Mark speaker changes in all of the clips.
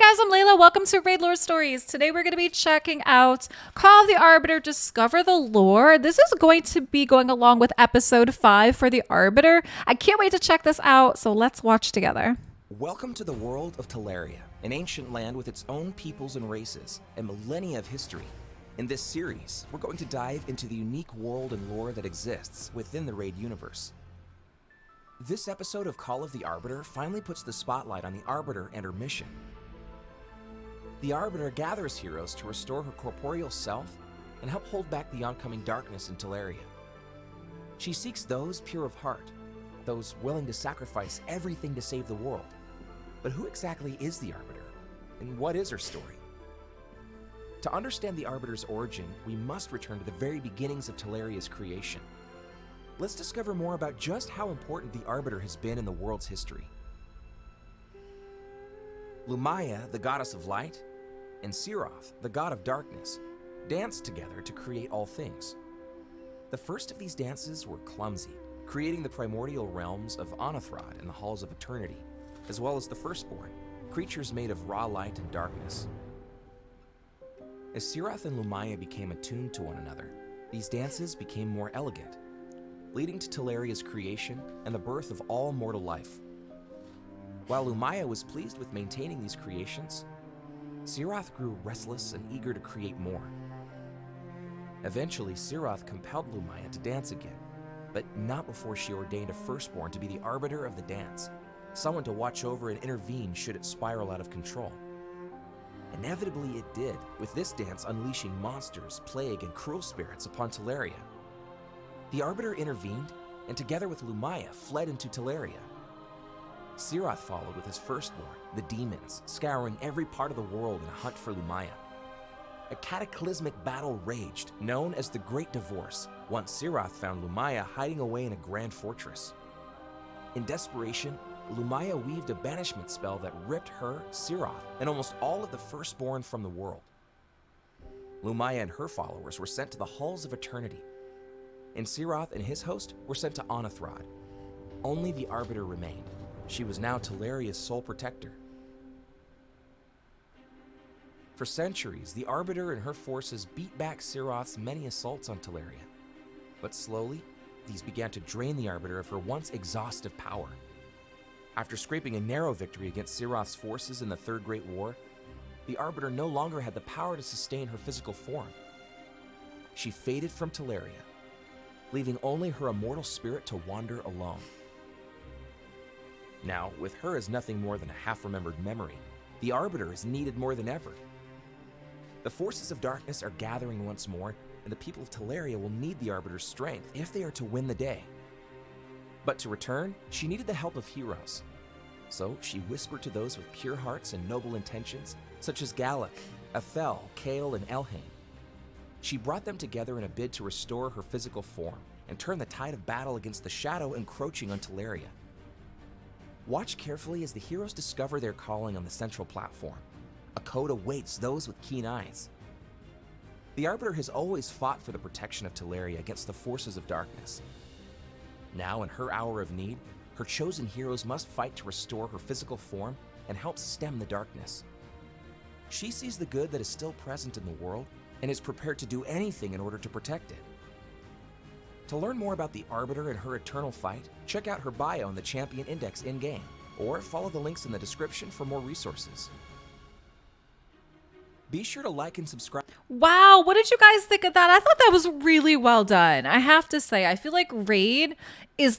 Speaker 1: guys, I'm Layla. Welcome to Raid Lore Stories. Today we're going to be checking out Call of the Arbiter, Discover the Lore. This is going to be going along with episode 5 for the Arbiter. I can't wait to check this out, so let's watch together.
Speaker 2: Welcome to the world of Teleria, an ancient land with its own peoples and races, and millennia of history. In this series, we're going to dive into the unique world and lore that exists within the Raid universe. This episode of Call of the Arbiter finally puts the spotlight on the Arbiter and her mission. The Arbiter gathers heroes to restore her corporeal self and help hold back the oncoming darkness in Teleria. She seeks those pure of heart, those willing to sacrifice everything to save the world. But who exactly is the Arbiter, and what is her story? To understand the Arbiter's origin, we must return to the very beginnings of Teleria's creation. Let's discover more about just how important the Arbiter has been in the world's history. Lumaya, the goddess of light, and Siroth, the god of darkness, danced together to create all things. The first of these dances were clumsy, creating the primordial realms of Onathrod and the halls of eternity, as well as the firstborn, creatures made of raw light and darkness. As Siroth and Lumaya became attuned to one another, these dances became more elegant, leading to Teleria's creation and the birth of all mortal life. While Lumaya was pleased with maintaining these creations, Siroth grew restless and eager to create more. Eventually, Siroth compelled Lumaya to dance again, but not before she ordained a firstborn to be the arbiter of the dance, someone to watch over and intervene should it spiral out of control. Inevitably it did, with this dance unleashing monsters, plague, and cruel spirits upon Teleria. The Arbiter intervened, and together with Lumaya fled into Teleria. Siroth followed with his firstborn, the demons, scouring every part of the world in a hunt for Lumaya. A cataclysmic battle raged, known as the Great Divorce, once Siroth found Lumaya hiding away in a grand fortress. In desperation, Lumaya weaved a banishment spell that ripped her, Siroth, and almost all of the firstborn from the world. Lumaya and her followers were sent to the halls of eternity, and Siroth and his host were sent to Onathrod. Only the Arbiter remained. She was now Teleria's sole protector. For centuries, the Arbiter and her forces beat back Siroth's many assaults on Teleria. But slowly, these began to drain the Arbiter of her once exhaustive power. After scraping a narrow victory against Siroth's forces in the Third Great War, the Arbiter no longer had the power to sustain her physical form. She faded from Teleria, leaving only her immortal spirit to wander alone. Now, with her as nothing more than a half-remembered memory, the Arbiter is needed more than ever. The forces of darkness are gathering once more, and the people of Teleria will need the Arbiter's strength if they are to win the day. But to return, she needed the help of heroes. So she whispered to those with pure hearts and noble intentions, such as Galak, Athel, Kale, and Elhain. She brought them together in a bid to restore her physical form and turn the tide of battle against the shadow encroaching on Teleria. Watch carefully as the heroes discover their calling on the central platform. A code awaits those with keen eyes. The Arbiter has always fought for the protection of Teleria against the forces of darkness. Now, in her hour of need, her chosen heroes must fight to restore her physical form and help stem the darkness. She sees the good that is still present in the world and is prepared to do anything in order to protect it. To learn more about the Arbiter and her eternal fight, check out her bio in the Champion Index in-game, or follow the links in the description for more resources. Be sure to like and subscribe.
Speaker 1: Wow, what did you guys think of that? I thought that was really well done. I have to say, I feel like Raid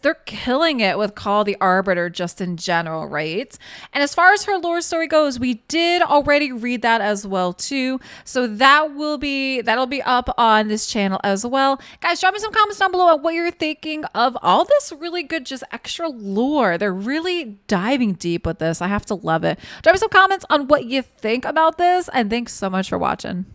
Speaker 1: they're killing it with Call of the Arbiter just in general, right? And as far as her lore story goes, we did already read that as well too. So that'll be up on this channel as well. Guys, drop me some comments down below on what you're thinking of all this really good, just extra lore. They're really diving deep with this. I have to love it. Drop me some comments on what you think about this, and thanks so much for watching.